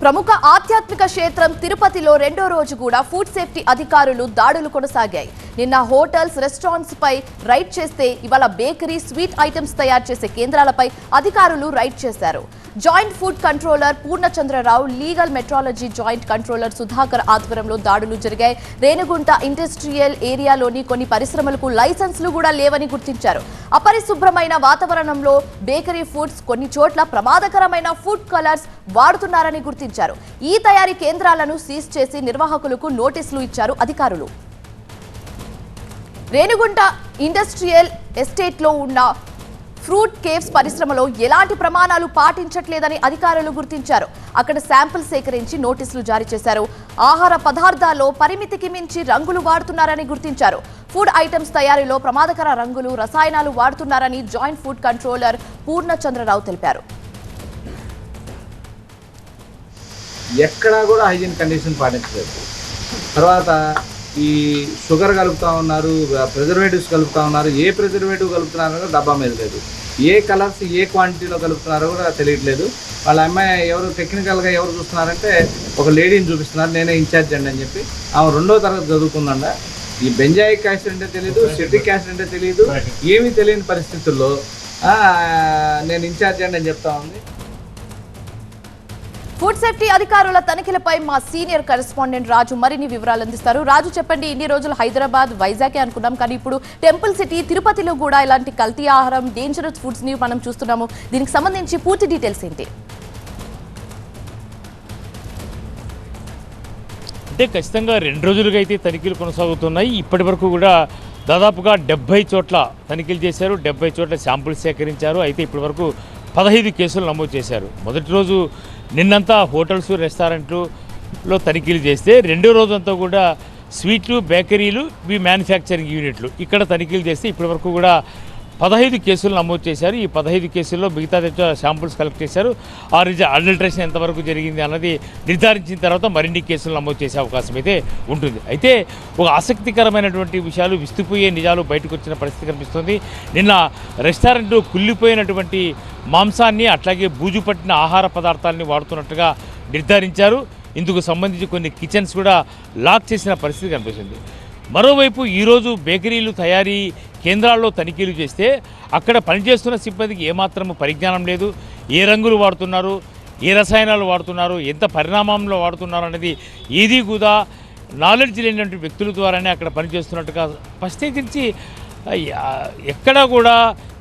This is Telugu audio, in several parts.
ప్రముఖ ఆధ్యాత్మిక క్షేత్రం తిరుపతిలో రెండో రోజు కూడా ఫుడ్ సేఫ్టీ అధికారులు దాడులు కొనసాగాయి. నిన్న హోటల్స్, రెస్టారెంట్స్ పై రైడ్ చేస్తే ఇవాళ బేకరీ, స్వీట్ ఐటమ్స్ తయారు చేసే కేంద్రాలపై అధికారులు రైడ్ చేశారు. Joint food controller Purnachandrarao, legal metrology joint controller Sudhakar ఆధ్వర్యంలో దాడులు జరిగాయి. రేణిగుంట ఇండస్ట్రియల్ ఏరియాలోని కొన్ని పరిశ్రమలకు లైసెన్సులు కూడా లేవని గుర్తించారు. అపరిశుభ్రమైన వాతావరణంలో బేకరీ ఫుడ్స్, కొన్ని చోట్ల ప్రమాదకరమైన ఫుడ్ కలర్స్ వాడుతున్నారని గుర్తించారు. ఈ తయారీ కేంద్రాలను సీజ్ చేసి నిర్వాహకులకు నోటీసులు ఇచ్చారు అధికారులు. రేణిగుంట ఇండస్ట్రియల్ ఎస్టేట్లో ఉన్న ఫ్రూట్ కేవ్స్ పరిశ్రమలో ఎలాంటి ప్రమాణాలు పాటించట్లేదని అధికారులు గుర్తించారు. అక్కడ శాంపిల్ సేకరించి నోటీసులు జారీ చేశారు. ఆహార పదార్థాల్లో పరిమితికి మించి రంగులు వాడుతున్నారని గుర్తించారు. ఫుడ్ ఐటమ్స్ తయారీలో ప్రమాదకర రంగులు, రసాయనాలు వాడుతున్నారని జాయింట్ ఫుడ్ కంట్రోలర్ పూర్ణచంద్రరావు తెలిపారు. ఎక్కడా కూడా హైజీన్ కండిషన్ పాటించలేదు. తర్వాత ఈ షుగర్ కలుపుతూ ఉన్నారు, ప్రిజర్వేటివ్స్ కలుపుతూ ఉన్నారు. ఏ ప్రిజర్వేటివ్ కలుపుతున్నారో డబ్బా మీద లేదు. ఏ కలర్స్ ఏ క్వాంటిటీలో కలుపుతున్నారో కూడా తెలియట్లేదు. వాళ్ళ అమ్మాయి ఎవరు టెక్నికల్గా ఎవరు చూస్తున్నారంటే ఒక లేడీని చూపిస్తున్నారు, నేనే ఇన్ఛార్జ్ అండి అని చెప్పి. ఆమె 2వ తరగతి చదువుకుందండ. ఈ బెంజాయిక్ యాసిడ్ అంటే తెలియదు, సిట్రిక్ యాసిడ్ అంటే తెలియదు. ఏమీ తెలియని పరిస్థితుల్లో నేను ఇన్ఛార్జ్ అండి అని చెప్తా ఉంది. ఫుడ్ సేఫ్టీ అధికారుల తనిఖీలపై మా సీనియర్ కరెస్పాండెంట్ రాజు మరిన్ని వివరాలు అందిస్తారు. రాజు, చెప్పండి. ఇన్ని రోజులు హైదరాబాద్, వైజాగ్ అనుకున్నాం, కానీ ఇప్పుడు టెంపుల్ సిటీ తిరుపతిలో కూడా ఇలాంటి కల్తీ ఆహారం, డేంజరస్ ఫుడ్స్ ని మనం చూస్తున్నాము. దీనికి సంబంధించి పూర్తి డీటెయిల్స్ ఏంటి? అంటే ఖచ్చితంగా 2 రోజులుగా అయితే తనిఖీలు కొనసాగుతున్నాయి. ఇప్పటి వరకు కూడా దాదాపుగా 70 చోట్ల తనిఖీలు చేశారు, 70 చోట్ల శాంపుల్స్ సేకరించారు. అయితే ఇప్పటి వరకు 15 కేసులు నమోదు చేశారు. మొదటి రోజు నిన్నంతా హోటల్స్, రెస్టారెంట్లో తనిఖీలు చేస్తే, రెండో రోజంతా కూడా స్వీట్లు, బేకరీలు, మ్యానుఫ్యాక్చరింగ్ యూనిట్లు ఇక్కడ తనిఖీలు చేస్తే ఇప్పటి వరకు కూడా 15 కేసులు నమోదు చేశారు. ఈ 15 కేసుల్లో మిగతా శాంపుల్స్ కలెక్ట్ చేశారు. ఆ అడల్ట్రేషన్ ఎంతవరకు జరిగింది అన్నది నిర్ధారించిన తర్వాత మరిన్ని కేసులు నమోదు చేసే అవకాశం అయితే ఉంటుంది. అయితే ఒక ఆసక్తికరమైనటువంటి విషయాలు, విస్తుపోయే నిజాలు బయటకు వచ్చిన పరిస్థితి కనిపిస్తుంది. నిన్న రెస్టారెంట్ కుళ్ళిపోయినటువంటి మాంసాన్ని, అట్లాగే బూజు పట్టిన ఆహార పదార్థాలని వాడుతున్నట్టుగా నిర్ధారించారు. ఇందుకు సంబంధించి కొన్ని కిచెన్స్ కూడా లాక్ చేసిన పరిస్థితి కనిపిస్తుంది. మరోవైపు ఈరోజు బేకరీలు, తయారీ కేంద్రాల్లో తనిఖీలు చేస్తే అక్కడ పనిచేస్తున్న సిబ్బందికి ఏమాత్రం పరిజ్ఞానం లేదు. ఏ రంగులు వాడుతున్నారు, ఏ రసాయనాలు వాడుతున్నారు, ఎంత పరిణామంలో వాడుతున్నారు అనేది ఏది కూడా నాలెడ్జ్ లేనటువంటి వ్యక్తుల ద్వారానే అక్కడ పనిచేస్తున్నట్టుగా ప్రత్యేకించి ఎక్కడా కూడా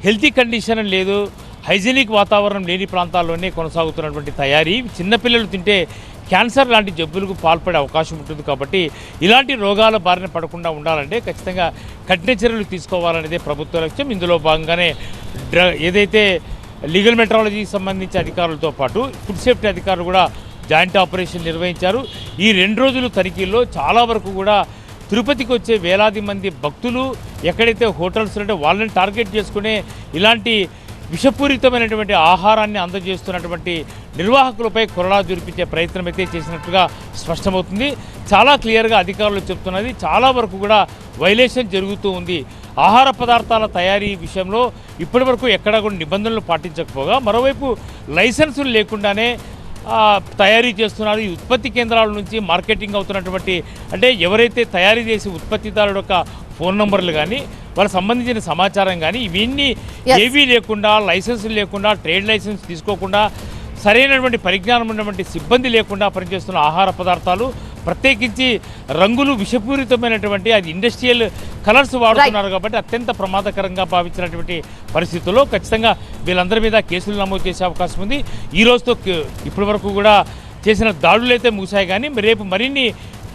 హెల్తీ కండిషన్ లేదు. హైజీనిక్ వాతావరణం లేని ప్రాంతాల్లోనే కొనసాగుతున్నటువంటి తయారీ చిన్నపిల్లలు తింటే క్యాన్సర్ లాంటి జబ్బులకు పాల్పడే అవకాశం ఉంటుంది. కాబట్టి ఇలాంటి రోగాల బారిన పడకుండా ఉండాలంటే ఖచ్చితంగా కఠిన చర్యలు తీసుకోవాలనేదే ప్రభుత్వ లక్ష్యం. ఇందులో భాగంగానే ఏదైతే లీగల్ మెట్రాలజీకి సంబంధించి అధికారులతో పాటు ఫుడ్ సేఫ్టీ అధికారులు కూడా జాయింట్ ఆపరేషన్ నిర్వహించారు. ఈ 2 రోజులు తనిఖీల్లో చాలా వరకు కూడా తిరుపతికి వచ్చే వేలాది మంది భక్తులు ఎక్కడైతే హోటల్స్ ఉంటే వాళ్ళని టార్గెట్ చేసుకునే ఇలాంటి విషపూరితమైనటువంటి ఆహారాన్ని అందజేస్తున్నటువంటి నిర్వాహకులపై కొరడా జురిపించే ప్రయత్నం అయితే చేసినట్టుగా స్పష్టమవుతుంది. చాలా క్లియర్గా అధికారులు చెప్తున్నది, చాలా వరకు కూడా వైలేషన్ జరుగుతూ ఉంది. ఆహార పదార్థాల తయారీ విషయంలో ఇప్పటి వరకు ఎక్కడా కూడా నిబంధనలు పాటించకపోగా, మరోవైపు లైసెన్సులు లేకుండానే తయారీ చేస్తున్నారు. ఈ ఉత్పత్తి కేంద్రాల నుంచి మార్కెటింగ్ అవుతున్నటువంటి, అంటే ఎవరైతే తయారీ చేసి ఉత్పత్తిదారుడు యొక్క ఫోన్ నంబర్లు కానీ, వాళ్ళకి సంబంధించిన సమాచారం కానీ ఇవన్నీ ఏవీ లేకుండా, లైసెన్సులు లేకుండా, ట్రేడ్ లైసెన్స్ తీసుకోకుండా, సరైనటువంటి పరిజ్ఞానం ఉన్నటువంటి సిబ్బంది లేకుండా పనిచేస్తున్న ఆహార పదార్థాలు, ప్రత్యేకించి రంగులు విషపూరితమైనటువంటి అది ఇండస్ట్రియల్ కలర్స్ వాడుతున్నారు. కాబట్టి అత్యంత ప్రమాదకరంగా భావించినటువంటి పరిస్థితుల్లో ఖచ్చితంగా వీళ్ళందరి మీద కేసులు నమోదు చేసే అవకాశం ఉంది. ఈ రోజుతో ఇప్పటి వరకు కూడా చేసిన దాడులు అయితే ముగిశాయి, కానీ రేపు మరిన్ని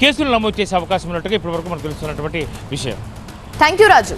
కేసులు నమోదు చేసే అవకాశం ఉన్నట్టుగా ఇప్పటి వరకు మనకు తెలుస్తున్నటువంటి విషయం. Thank you Raju.